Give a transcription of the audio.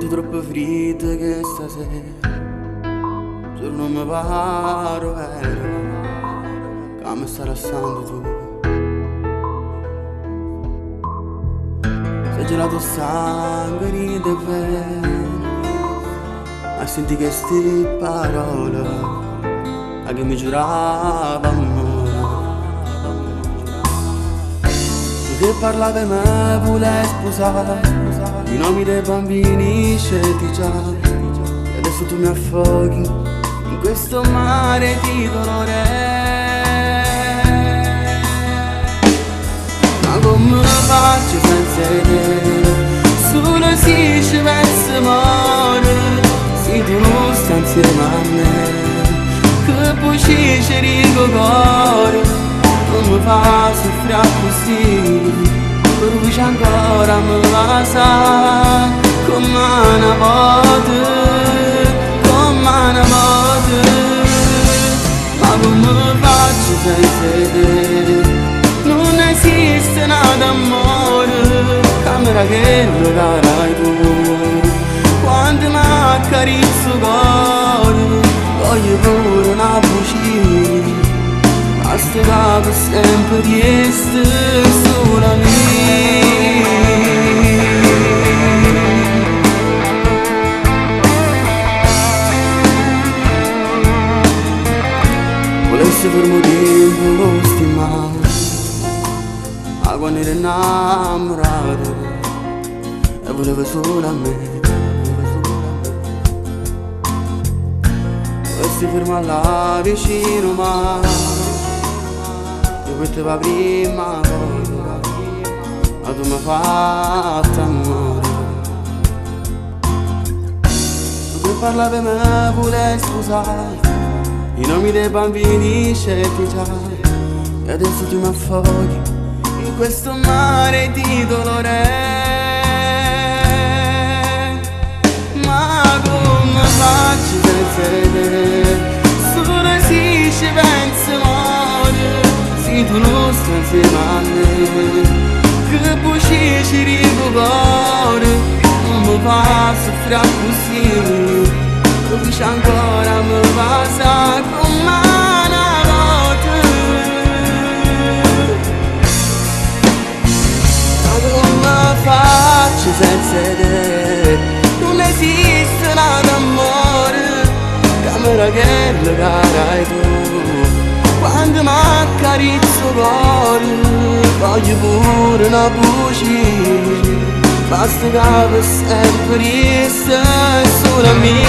Sento troppo freddo che stasera solo non mi paro vero che mi sta lasciando tu. Sei gelato sangue, ride bene a senti che sti parole a che mi giurava amore. Tu che parlavi e me volevi sposare i nomi dei bambini scelti già, e adesso tu mi affoghi in questo mare di dolore. Ma come faccio senza te? Solo se ci pensi muore, se tu non stai insieme a me, che poi ci rigo cuore, non mi fa soffrire così. Per lui c'è ancora mi passa come una volta, ma come faccio senza te? Non esiste nada amore, camera che lo carai tu. Quando mi accarezzo il cuore, voglio pure una bucina, basta che per sempre resti sola mia. Volessi fermo tempo lo stimare, ma quando ero innamorato e volevo solo a me. Volessi fermare là vicino ma questa va prima volta, ma tu mi hai fatto amore. Tu che parlavi e me volevi scusare i nomi dei bambini scelti già, e adesso tu mi affoghi in questo mare di dolore. Ma come faccio senza te? Solo se ci pensi muore, se tu non stai insieme a me, che poi ci rigo cuore, non mi fa soffrire così. Dove c'è ancora mi passa come una volta. Ma come faccio senza te? Non esiste nada amore, camera che lo carai tu. Quando mi accarezzo il cuore, voglio pure una bucina, basta che per sempre resta sola mia.